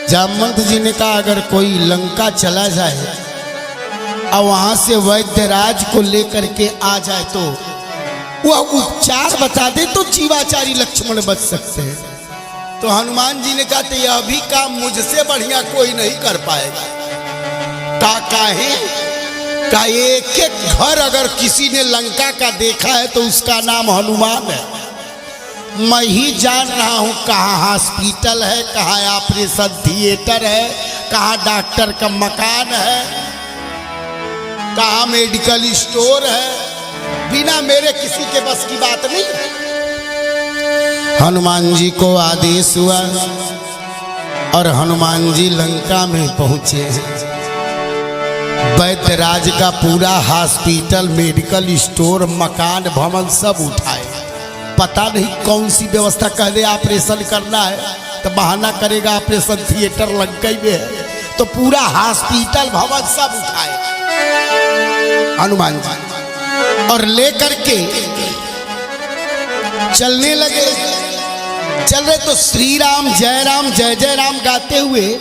जामवंत जी ने कहा अगर कोई लंका चला जाए और वहां से वैद्यराज को लेकर के आ जाए तो वह उपचार बता दे तो जीवाचारी लक्ष्मण बच सकते हैं। तो हनुमान जी ने कहा तो यह भी काम मुझसे बढ़िया कोई नहीं कर पाएगा। काहे का एक एक घर अगर किसी ने लंका का देखा है तो उसका नाम हनुमान है। मैं ही जान रहा हूं कहाँ हॉस्पिटल है, कहाँ ऑपरेशन थिएटर है, कहाँ डॉक्टर का मकान है, कहाँ मेडिकल स्टोर है। बिना मेरे किसी के बस की बात नहीं। हनुमान जी को आदेश हुआ और हनुमान जी लंका में पहुंचे। वैद्यराज का पूरा हॉस्पिटल, मेडिकल स्टोर, मकान, भवन सब उठाए। पता नहीं कौन सी व्यवस्था, कह दे ऑपरेशन करना है तो बहाना करेगा ऑपरेशन थिएटर लंका में है, तो पूरा हॉस्पिटल भवन सब उठाए हनुमान जी और लेकर के चलने लगे। चल रहे तो श्री राम जय राम जय जय राम गाते हुए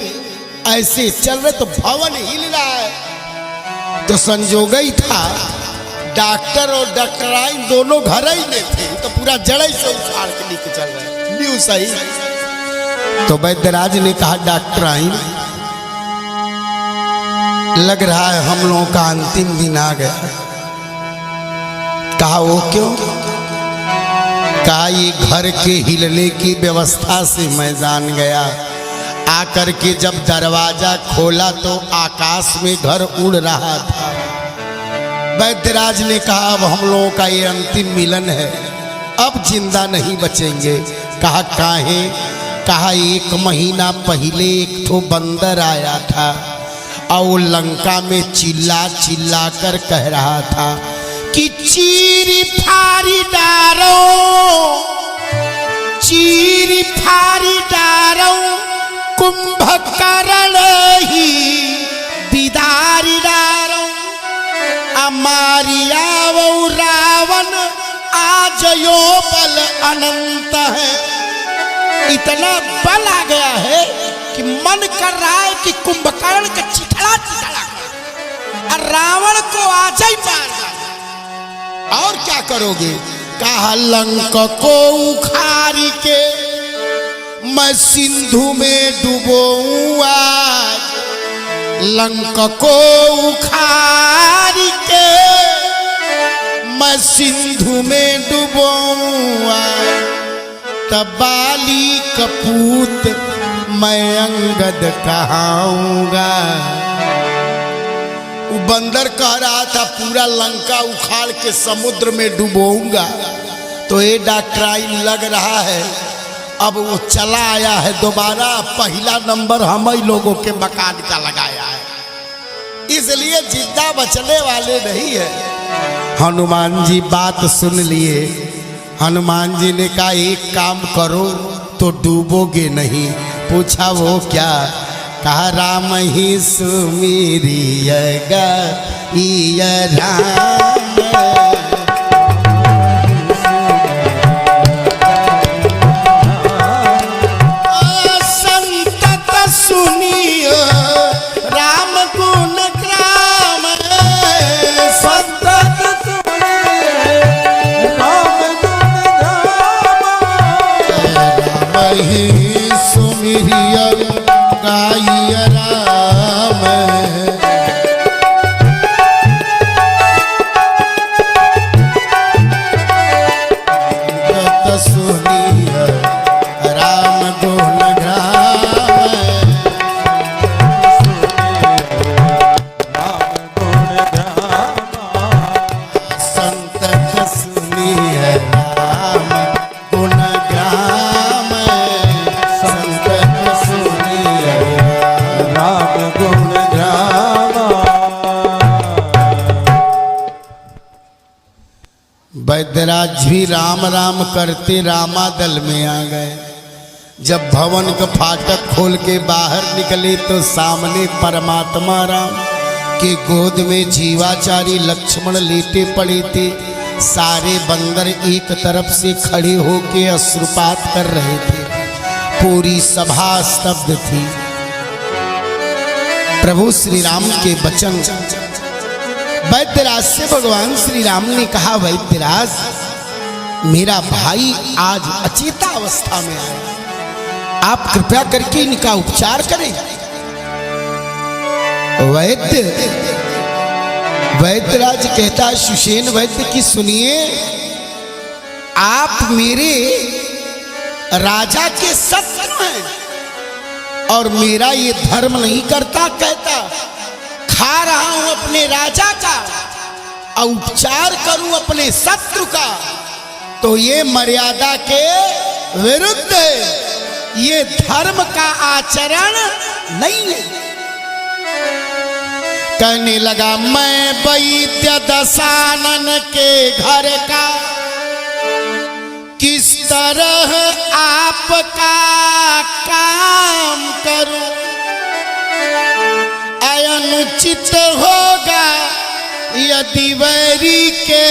ऐसे चल रहे तो भवन हिल रहा है। तो संजोग ही था डॉक्टर और डॉक्टराइन दोनों घर ही में थे, तो पूरा जड़ से उखाड़ के लेके चल रहे न्यू सही। तो वैद्यराज ने कहा डॉक्टराइन लग रहा है हम लोगों का अंतिम दिन आ गया। कहा वो क्यों? कहा ये घर के हिलने की व्यवस्था से मैं जान गया। आकर के जब दरवाजा खोला तो आकाश में घर उड़ रहा था। वैद्यराज ने कहा अब हम लोगों का ये अंतिम मिलन है, अब जिंदा नहीं बचेंगे। कहा काहे? कहा 1 महीना पहले एक ठो बंदर आया था और लंका में चिल्ला चिल्ला कर कह रहा था कि चीरी फारी डारो, चीरी फारी डारो, कुंभकर्ण ही बिदारी डारो, अमारिया वो रावण आज यो बल अनंत है। इतना बल आ गया है कि मन कर रहा है कि कुंभकर्ण का चिथड़ा चिथड़ा और रावण को आज ही मार डालो। और क्या करोगे? कहा लंका को उखाड़ी के मैं सिंधु में डूबोऊं आज, लंका को उखाड़ी के मैं सिंधु में डूबोऊं आज, तब बाली कपूत मैं अंगद कहाऊंगा। वो बंदर कह रहा था पूरा लंका उखाड़ के समुद्र में डुबोऊंगा। तो ये डॉक्टराइन लग रहा है अब वो चला आया है दोबारा, पहला नंबर हम ही लोगों के मकान का लगाया है, इसलिए जिंदा बचने वाले नहीं है। हनुमान जी बात सुन लिए। हनुमान जी ने कहा एक काम करो तो डूबोगे नहीं। पूछा वो क्या? कहा राम ही सुमिरियगा राम, संतत सुनियो राम गुण ग्राम, संतत सुनियो राम गुण ग्राम, राम ही सुमिरिया गाय राम, सुनिया राम गुण ग्राम, राम गुण ग्राम, संतत सुनिया राम गुण ग्राम, संतत सुनिया राम गुण ग्राम। वैद्यराज भी राम राम करते रामादल में आ गए। जब भवन का फाटक खोल के बाहर निकले तो सामने परमात्मा राम के गोद में जीवाचारी लक्ष्मण लेटे पड़े थे। सारे बंदर एक तरफ से खड़े होके अश्रुपात कर रहे थे। पूरी सभा स्तब्ध थी। प्रभु श्री राम के वचन वैद्यराज से भगवान श्री राम ने कहा, वैद्यराज मेरा भाई आज अचेता अवस्था में है, आप कृपया करके इनका उपचार करें। वैद्यराज कहता, सुषेण वैद्य की सुनिए, आप मेरे राजा के शत्रु हैं और मेरा ये धर्म नहीं करता। कहता खा रहा हूं अपने राजा का और उपचार करूं अपने शत्रु का, तो ये मर्यादा के विरुद्ध है, ये धर्म का आचरण नहीं है। कहने लगा, मैं वैद्य दशानन के घर का किस तरह आपका काम करूं, अनुचित होगा यदि वैरी के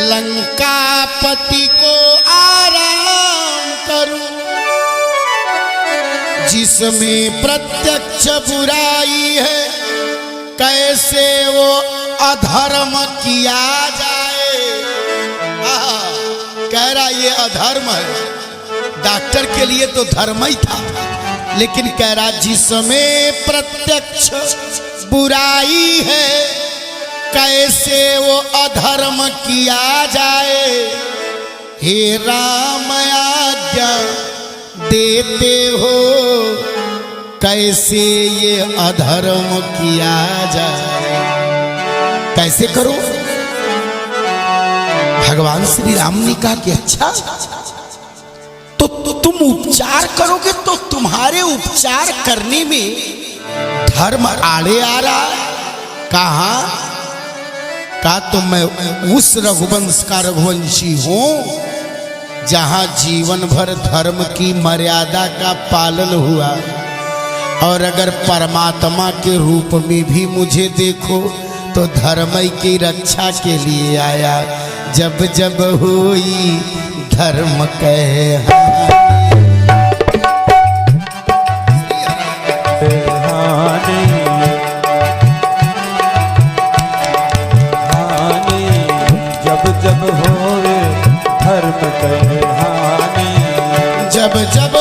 लंकापति को आराम करूं। जिसमें प्रत्यक्ष बुराई है कैसे वो अधर्म किया जाए। कह रहा ये अधर्म है, डॉक्टर के लिए तो धर्म ही था, लेकिन कह रहा जिसमें प्रत्यक्ष बुराई है कैसे वो अधर्म किया जाए। हे राम आज्ञा देते हो कैसे ये अधर्म किया जाए, कैसे करो। भगवान श्री राम ने कहा कि अच्छा तो तुम उपचार करोगे, तो तुम्हारे उपचार करने में धर्म आड़े आ रहा है। कहा तो मैं उस रघुवंश का रघुवंशी हूं जहां जीवन भर धर्म की मर्यादा का पालन हुआ, और अगर परमात्मा के रूप में भी मुझे देखो तो धर्म की रक्षा के लिए आया। जब जब हुई धर्म कह जब जब होई धर्म कहानी, जब जब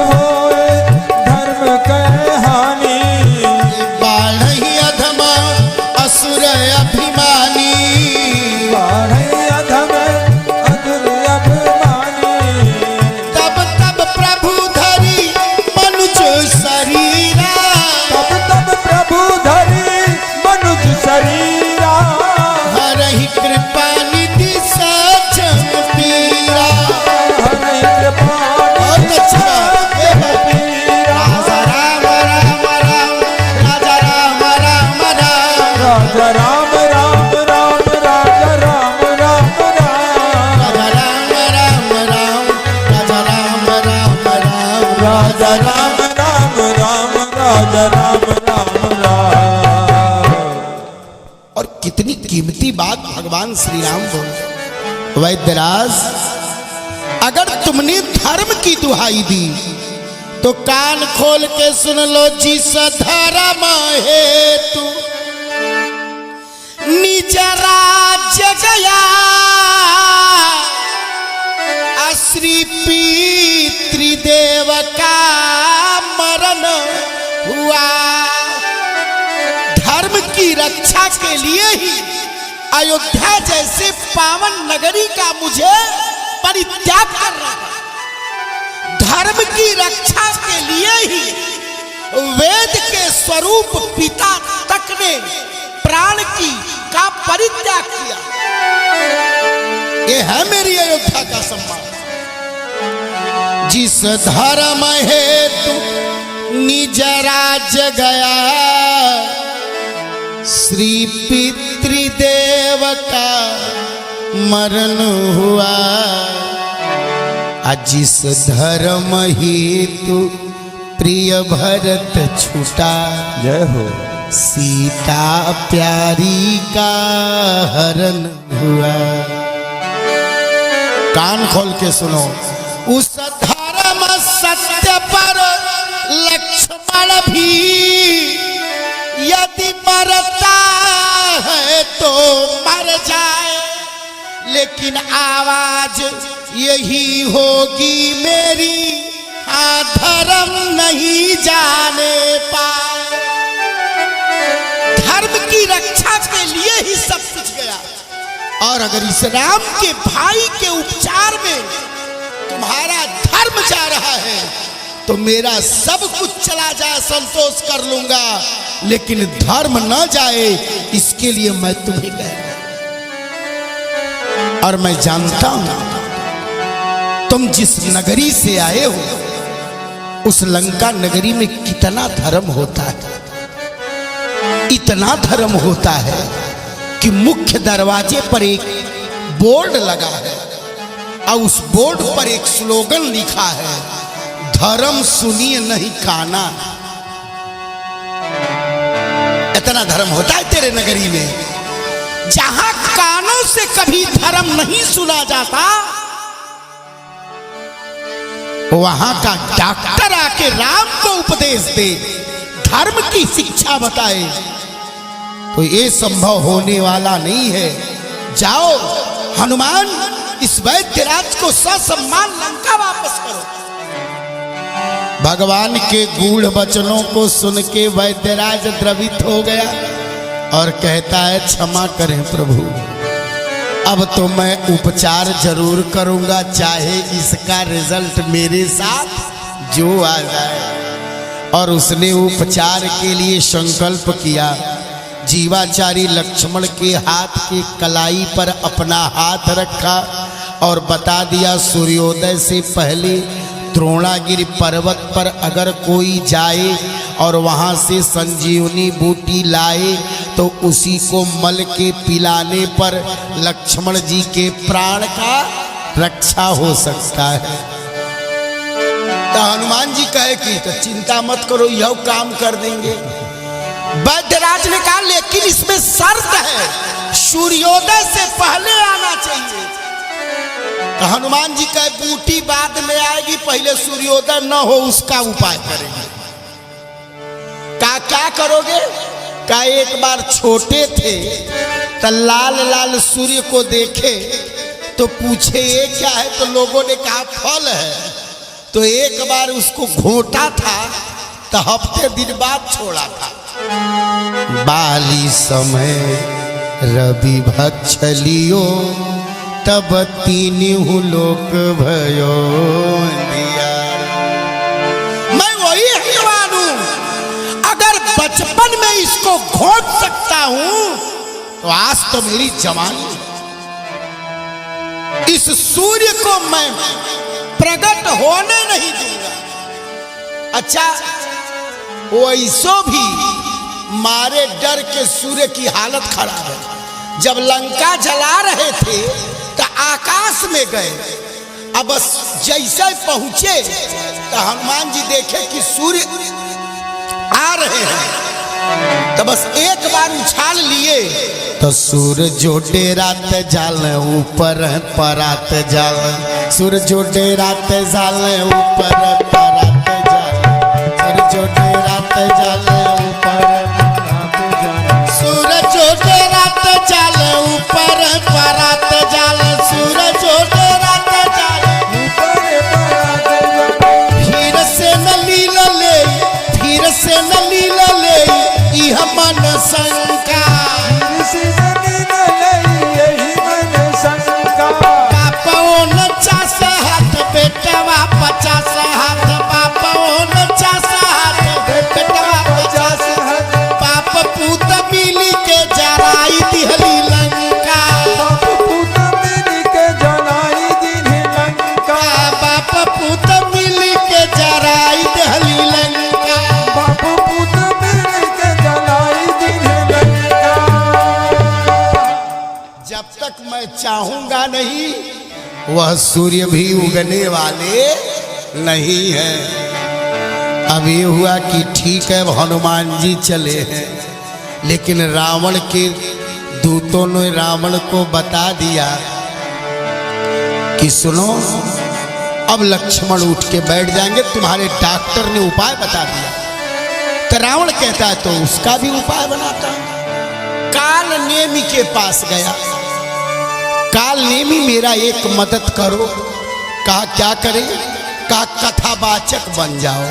होए धर्म कहानी, बाढ़ई अधमा असुर अभिमानी, बाढ़ई अधम असुर अभिमानी। तब तब प्रभु धरी मनुज शरीरा, तब तब प्रभु धरी मनुज शरीरा, हरहि कृपा निधि सचम पीरा। हरहि कृपा निधि सचम पीरा। राजा राम राम राम, राजा राम राम राम, राजा राम राम राम, राजा राम राम राम, राजा राम राम राम, राजा राम राम राम, राजा राम राम राम, राजा राम राम राम। और कितनी कीमती बात भगवान श्री राम बोले। वैद्यराज अगर तुमने धर्म की दुहाई दी तो कान खोल के सुन लो, जिस धर्म हेतु निज राज्य गया, श्री पितृदेव का मरण हुआ। धर्म की रक्षा के लिए ही अयोध्या जैसे पावन नगरी का मुझे परित्याग करना पड़ा। धर्म की रक्षा के लिए ही वेद के स्वरूप पिता तक ने प्राण का परित्याग किया। ये है मेरी अयोध्या का सम्मान। जिस धर्म हेतु निज राज्य गया, श्री पितृदेव का मरण हुआ। जिस धर्म हेतु प्रिय भरत छूटा, जय हो, सीता प्यारी का हरण हुआ। कान खोल के सुनो, उस धर्म धर्म सत्य पर लक्ष्मण भी यदि मरता है तो मर जाए, लेकिन आवाज यही होगी मेरी, हाँ धर्म नहीं जाने पाए। धर्म की रक्षा के लिए ही सब कुछ गया, और अगर इस राम के भाई के उपचार में तुम्हारा धर्म जा रहा है तो मेरा सब कुछ चला जाए संतोष कर लूंगा, लेकिन धर्म न जाए इसके लिए मैं तुम्हें कह रहा हूं। और मैं जानता हूं तुम जिस नगरी से आए हो उस लंका नगरी में कितना धर्म होता है। इतना धर्म होता है कि मुख्य दरवाजे पर एक बोर्ड लगा है और उस बोर्ड पर एक स्लोगन लिखा है, धर्म सुनिए नहीं काना। इतना धर्म होता है तेरे नगरी में। जहां कानों से कभी धर्म नहीं सुना जाता, वहां का डॉक्टर आके राम को उपदेश दे, धर्म की शिक्षा बताए, तो ये संभव होने वाला नहीं है। जाओ हनुमान, इस वैद्यराज को ससम्मान लंका वापस करो। भगवान के गूढ़ वचनों को सुन के वैद्यराज द्रवित हो गया और कहता है, क्षमा करें प्रभु, अब तो मैं उपचार जरूर करूंगा, चाहे इसका रिजल्ट मेरे साथ जो आ जाए। और उसने उपचार के लिए संकल्प किया। जीवाचारी लक्ष्मण के हाथ के कलाई पर अपना हाथ रखा और बता दिया, सूर्योदय से पहले द्रोणागिरि पर्वत पर अगर कोई जाए और वहां से संजीवनी बूटी लाए तो उसी को मल के पिलाने पर लक्ष्मण जी के प्राण का रक्षा हो सकता है। तो हनुमान जी कहे कि तो चिंता मत करो, यह काम कर देंगे। वैद्यराज ने कहा लेकिन इसमें शर्त है, सूर्योदय से पहले आना चाहिए। तो हनुमान जी कहे बूटी बाद में आएगी, पहले सूर्योदय न हो उसका उपाय करेंगे। क्या करोगे? का एक बार छोटे थे तो लाल लाल सूर्य को देखे तो पूछे ये क्या है, तो लोगों ने कहा फल है। तो एक बार उसको घोटा था तो हफ्ते दिन बाद छोड़ा था। बाली समय रवि भक्षलियो तब तीनहु लोक भयो दिया। मैं वही हनुमान हूं, अगर बचपन में इसको घोट सकता हूं तो आज तो मेरी जवानी। इस सूर्य को मैं प्रकट होने नहीं दूंगा। अच्छा, वैसो भी मारे डर के सूर्य की हालत खराब है। जब लंका जला रहे थे तो आकाश में गए, अब बस जैसे पहुंचे तो हनुमान जी देखे कि सूर्य आ रहे हैं, तो बस एक बार उछाल लिए तो सूर्य जो डेरात जाल ऊपर परात जाल, सूर्य जो डेरात जाल ऊपर परात जाल, सूर्य जो डेरात जाल ऊपर सूरज जो डेरात जाल ऊपर परात जाल, सूरज जो डेरात जाल ऊपर परात जाल। फिर से न लीला ले, फिर से न लीला ले यह मन शंका, फिर से न लीला ले यही मन शंका। पापा ओ न 50 हाथ बेटवा 50 हाथ, पापा ओ न 50 हाथ बेटवा 50 हाथ। पाप पूत मिली के जराई दिहली लंका, पाप पूत मिली के जराई दिहली लंका, पाप पूत मिली के जराई दिहली लंका, पाप पूत मिली के जराई दिहली लंका। जब तक मैं चाहूंगा नहीं वह सूर्य भी उगने वाले नहीं है। अब ये हुआ कि ठीक है हनुमान जी चले हैं, लेकिन रावण के दूतों ने रावण को बता दिया कि सुनो अब लक्ष्मण उठ के बैठ जाएंगे, तुम्हारे डॉक्टर ने उपाय बता दिया। तो रावण कहता है तो उसका भी उपाय बनाता हूं। काल नेमी के पास गया, काल नेमी मेरा एक मदद करो। कहा क्या करे? कहा कथावाचक बन जाओ।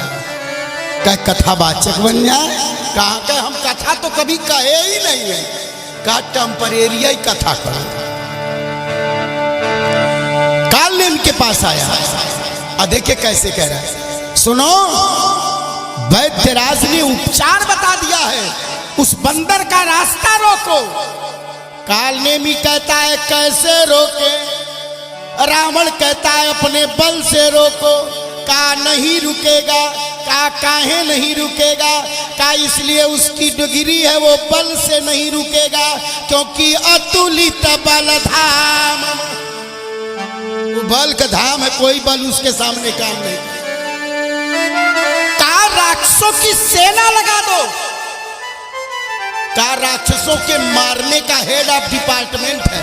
कहा कथावाचक बन जाए? कहा कि हम कथा तो कभी कहे ही नहीं है। कहा टेम्परेरी ही कथा करो। काल नेम के पास आया, देखे कैसे कह रहा है, सुनो वैद्यराज ने उपचार बता दिया है, उस बंदर का रास्ता रोको। काल नेमी कहता है कैसे रोके? रावण कहता है अपने बल से रोको। कहा नहीं रुकेगा। कहा काहे नहीं रुकेगा? कहा इसलिए उसकी डिग्री है, वो बल से नहीं रुकेगा, क्योंकि अतुलित बल धाम, वो बल का धाम है, कोई बल उसके सामने काम नहीं। कहा राक्षसों की सेना लगा दो। कहा राक्षसों के मारने का हेड ऑफ डिपार्टमेंट है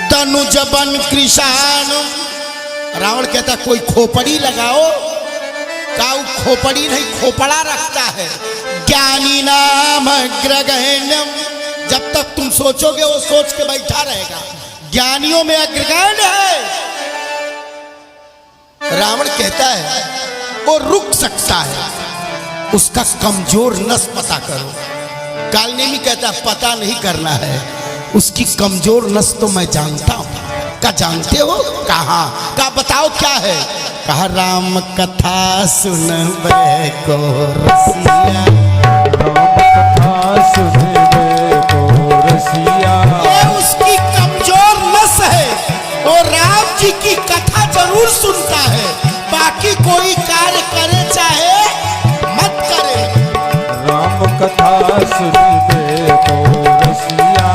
धनुजबन कृषाण। रावण कहता कोई खोपड़ी लगाओ। कहा खोपड़ी नहीं, खोपड़ा रखता है। ज्ञानी नाम अग्रगण्यम, जब तक तुम सोचोगे वो सोच के बैठा रहेगा। ज्ञानियों में अग्रगण्य है। रावण कहता है वो रुक सकता है, उसका कमजोर नस पता करो। कालनेमी कहता है पता नहीं करना है, उसकी कमजोर नस तो मैं जानता हूं। क्या जानते हो? कहा? का बताओ क्या है? कहा राम कथा सुनबे को रसिया, राम कथा सुनबे को रसिया। ये उसकी कमजोर नस है, वो राम जी की कथा जरूर सुनता है, बाकी कोई कार्य करे चाहे मत करे। राम कथा सुनबे को रसिया,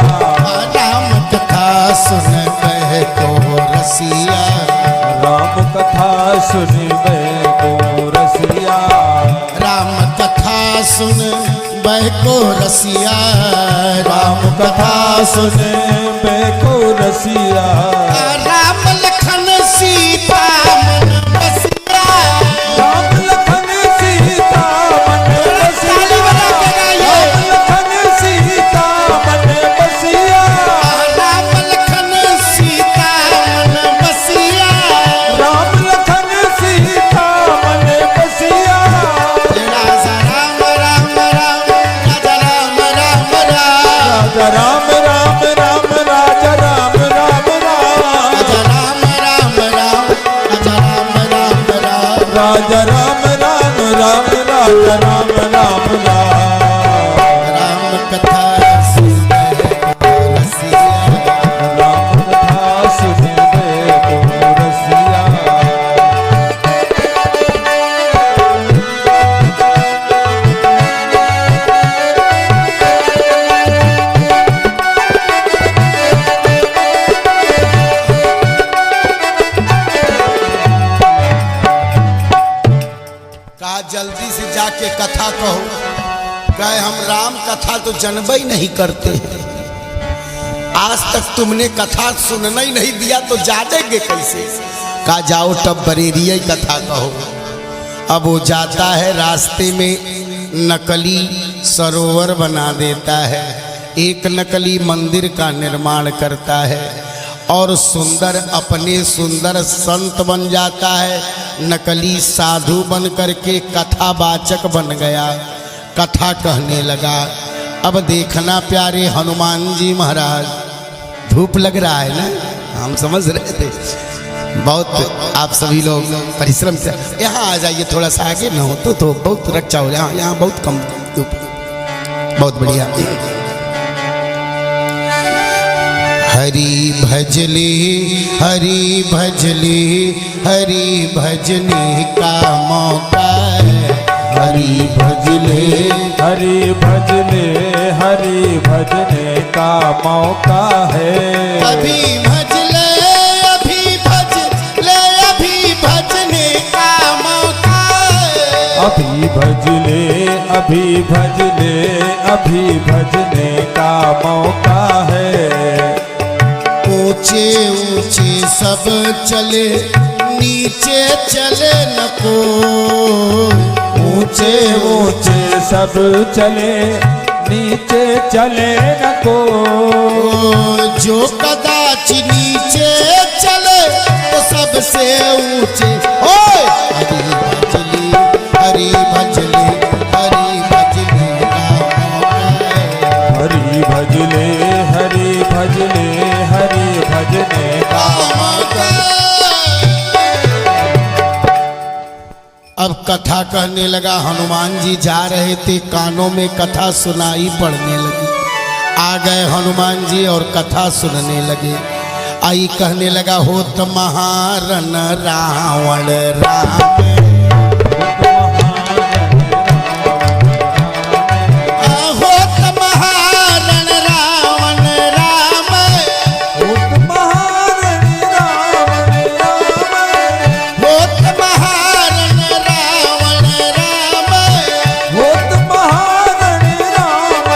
राम कथा सुनबे को रसिया, राम कथा सुनबे को रसिया। राम कथा सुन को रसिया, राम कथा सुनबे को रसिया। राम लखन सीता मन बसिया, राम लखन सीता मन बसिया, राम लखन सीता मन बसिया, राम लखन सीता मन बसिया, राम लखन सीता मन बसिया। राजा राम राम राम, राजा राम राम राम, राजा राम राम राम, राजा राम राम राम, राजा राम राम राम, राजा राम राम राम, राजा राम राम राम, राजा राम राम राम। राम कथा सुनबे को रसिया, राम कथा सुनबे को रसिया। कहा जल्दी से जाके कथा कहो। कहे हम राम कथा तो जनबे ही नहीं करते, आज तक तुमने कथा सुनना ही नहीं दिया तो जानेंगे कैसे। कहा जाओ तब बरेरिया कथा कहो। अब वो जाता है, रास्ते में नकली सरोवर बना देता है, एक नकली मंदिर का निर्माण करता है और सुंदर अपने सुंदर संत बन जाता है, नकली साधु बन करके कथावाचक बन गया, कथा कहने लगा। अब देखना प्यारे हनुमान जी महाराज, धूप लग रहा है ना, हम समझ रहे थे, बहुत आप सभी लोग परिश्रम से यहाँ आ जाइए, थोड़ा सा आगे ना हो तो बहुत रक्षा हो जाए। यहाँ बहुत कम धूप, बहुत बढ़िया। हरि भजले हरि भजले हरि भजने का मौका है, हरि भजले हरि भजले हरि भजने का मौका है। अभी भजले अभी भजले अभी भजने का मौका है, अभी भजले अभी भजले अभी भजने का मौका है। ऊंचे ऊंचे सब चले नीचे चले न कोई। ऊंचे ऊंचे सब चले, नीचे चले न कोई। जो कदाच नीचे चले तो सबसे ऊंचे। ओए हरी भजले हरी भजले हरी भजले हरि भजले हरि भजले हरि भजने अब कथा कहने लगा। हनुमान जी जा रहे थे, कानों में कथा सुनाई पड़ने लगी। आ गए हनुमान जी और कथा सुनने लगे। आई कहने लगा, होत महारन रावण राम, होत महारन रावण राम, होत महारण रावण राम, होत महारन रावण राम। होत महारण राम।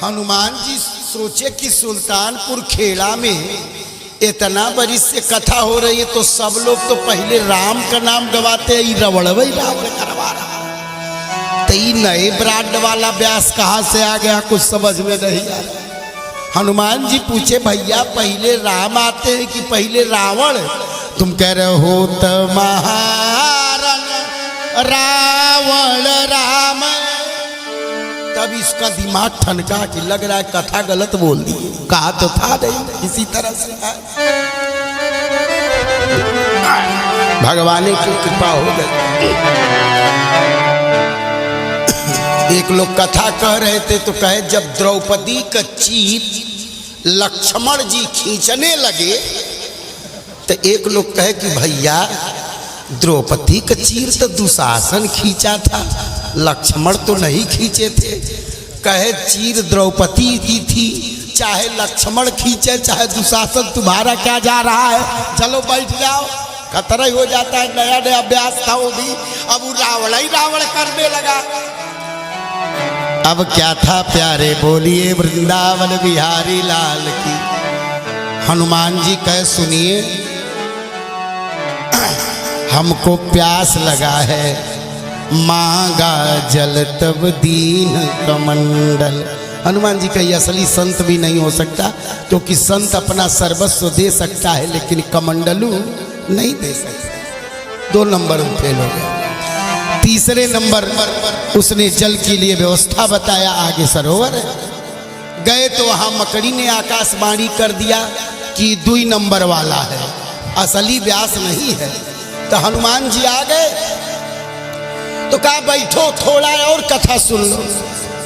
हनुमान जी सोचे कि सुल्तानपुर खेड़ा में इतना बरिस से कथा हो रही है तो सब लोग तो पहले राम का नाम गवाते हैं, रवड़वई रावण करवा रहा। तो ये नए ब्रांड वाला व्यास कहाँ से आ गया, कुछ समझ में नहीं आ रहा। हनुमान जी पूछे, भैया पहले राम आते हैं कि पहले रावण? तुम कह रहे हो तो महारन रावण राम। तब इसका दिमाग ठनका कि लग रहा है कथा गलत बोल दी, कहा तो था नहीं इसी तरह से। भगवान की कृपा हो गई। एक लोग कथा कह रहे थे तो कहे, जब द्रौपदी का चीर लक्ष्मण जी खींचने लगे तो एक लोग कहे कि भैया द्रौपदी का चीर तो दुशासन खींचा था, लक्ष्मण तो नहीं खींचे थे। कहे चीर द्रौपदी की थी, चाहे लक्ष्मण खींचे चाहे दुशासन, तुम्हारा क्या जा रहा है, चलो बैठ जाओ। खतरा ही हो जाता है, नया नया अभ्यास था वो भी, अब वो रावण ही रावण करने लगा। अब क्या था प्यारे, बोलिए वृंदावन बिहारी लाल की। हनुमान जी कहे, सुनिए हमको प्यास लगा है, मांगा जल तब दीन कमंडल। हनुमान जी कही, असली संत भी नहीं हो सकता, क्योंकि संत अपना सर्वस्व दे सकता है लेकिन कमंडलू नहीं दे सकता। 2 नंबर में फेल हो गया। तीसरे नंबर उसने जल के लिए व्यवस्था बताया, आगे सरोवर गए तो वहां मकड़ी ने आकाशवाणी कर दिया कि 2 नंबर वाला है, असली व्यास नहीं है। तो हनुमान जी आ गए तो कहा बैठो थोड़ा और कथा सुन लो।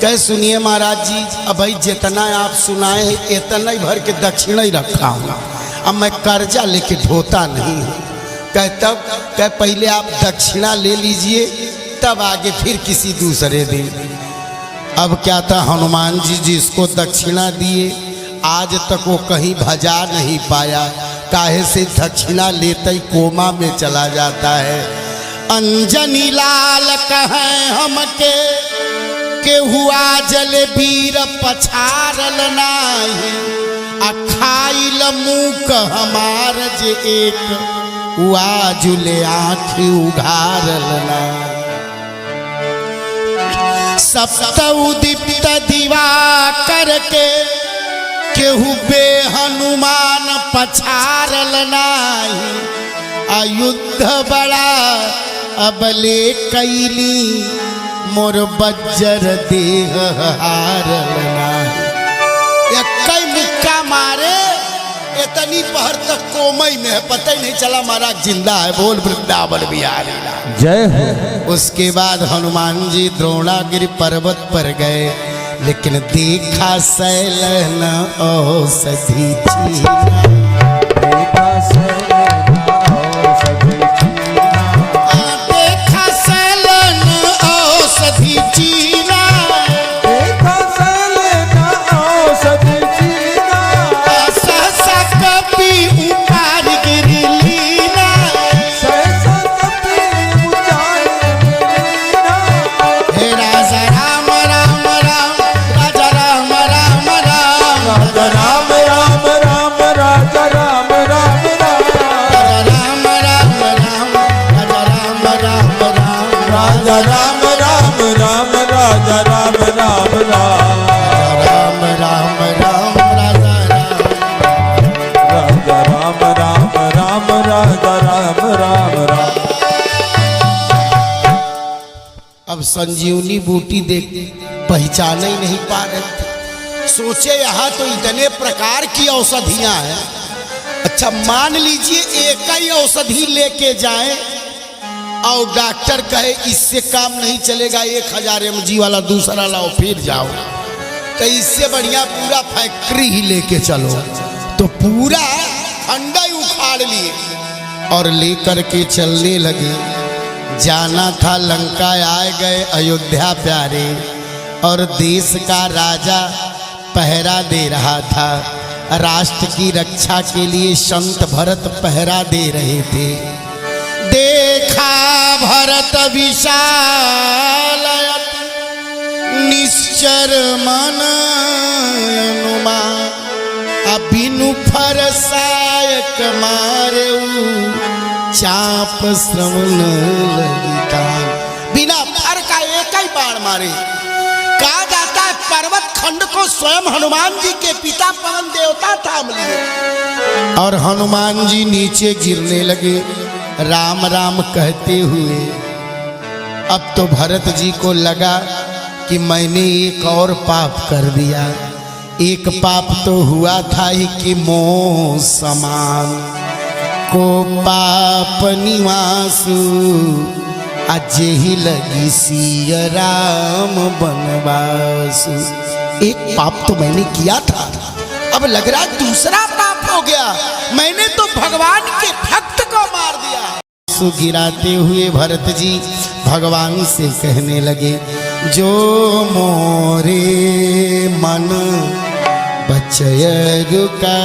कहे सुनिए महाराज जी, अब भाई जितना आप सुनाए हैं इतना ही भर के दक्षिणा ही रखा हूँ, अब मैं कर्जा लेके ढोता नहीं हूँ। कहे तब? कहे पहले आप दक्षिणा ले लीजिए तब आगे फिर किसी दूसरे दिन। अब क्या था, हनुमान जी जिसको दक्षिणा दिए आज तक वो कहीं भजा नहीं पाया, काहे से दक्षिणा लेते ही कोमा में चला जाता है। अंजनी लाल कहें हमके के हुआ जल वीर पछारल नाही, अखाइल मुख हमार जे एक हुआ जुले आँख उघारल ना। सप्त उदीप्त दिवा करके केहू बे हनुमान पछारल नाही, अयुद्ध बड़ा अबले कैली मोर बज्जर देह हारल नाही। एक मुक्का मारे इतनी पहर तक कोमई में है, पता ही नहीं चला महाराज जिंदा है। बोल वृंदावन बिहारी लाल जय हो। उसके बाद हनुमान जी द्रोणागिरि पर्वत पर गए, लेकिन देखा सैल न औषधि चीना, देखा सैल औषधि चीना, देखा सैल न औषधि चीना, देखा सैल औषधि चीना, सहसा कपि उतार गिर लीना, सहसा कपि उतार गिर लीना। हे राजा राम राम राम, राजा राम राम राम, राजा राम राम राम, राजा राम राम राम, संजीवनी बूटी देख पहचान ही नहीं पा रहे थे। सोचे यहाँ तो इतने प्रकार की औषधियां हैं। अच्छा मान लीजिए एक ही औषधि लेके जाएं और डॉक्टर कहे इससे काम नहीं चलेगा, 1000 mg वाला दूसरा लाओ फिर जाओ, तो इससे बढ़िया पूरा फैक्ट्री ही लेके चलो। तो पूरा खंडा ही उखाड़ लिए और लेकर के चलने लगे। जाना था लंका, आए गए अयोध्या प्यारे, और देश का राजा पहरा दे रहा था। राष्ट्र की रक्षा के लिए संत भरत पहरा दे रहे थे। देखा भरत विशाल निश्चर मन अनुमान, अबिनु फरसायक मारेऊ चाप श्रवण ललिता। बिना फर का एक ही बाण मारे। कहा जाता है पर्वत खंड को स्वयं हनुमान जी के पिता पवन देवता थाम लिए और हनुमान जी नीचे गिरने लगे राम राम कहते हुए। अब तो भरत जी को लगा कि मैंने एक और पाप कर दिया। एक पाप तो हुआ था ही कि मोह समान को पाप निवासु, अजे ही लगी सिया राम बनवासु। एक पाप तो मैंने किया था, अब लग रहा दूसरा पाप हो गया। मैंने तो भगवान के भक्त को मार दिया। आंसू गिराते हुए भरत जी भगवान से कहने लगे, जो मोरे मन बचय रुका,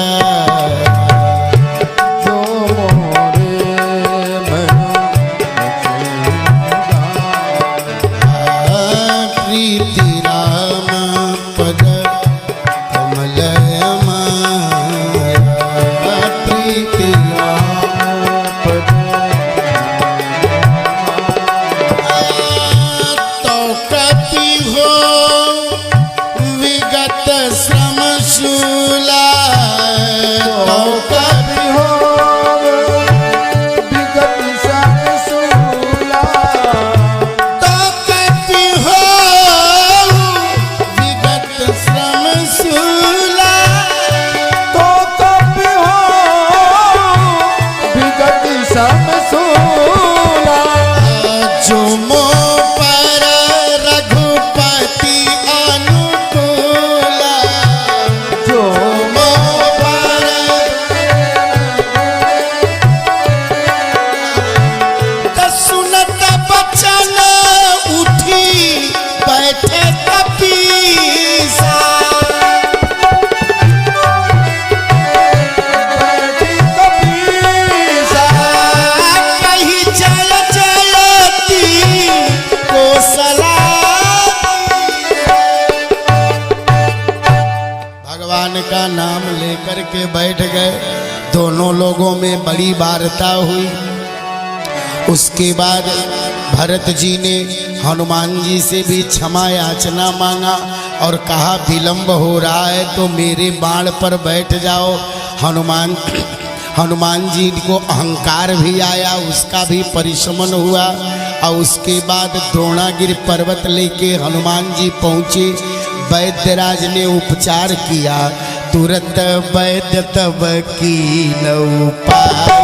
का नाम लेकर के बैठ गए। दोनों लोगों में बड़ी वार्ता हुई। उसके बाद भरत जी ने हनुमान जी से भी क्षमा याचना मांगा और कहा विलंब हो रहा है तो मेरे बाण पर बैठ जाओ। हनुमान जी को अहंकार भी आया, उसका भी परिशमन हुआ। और उसके बाद द्रोणागिरि पर्वत लेके हनुमान जी पहुँचे। वैद्यराज ने उपचार किया, तुरंत वैद्य तब की न उपाय।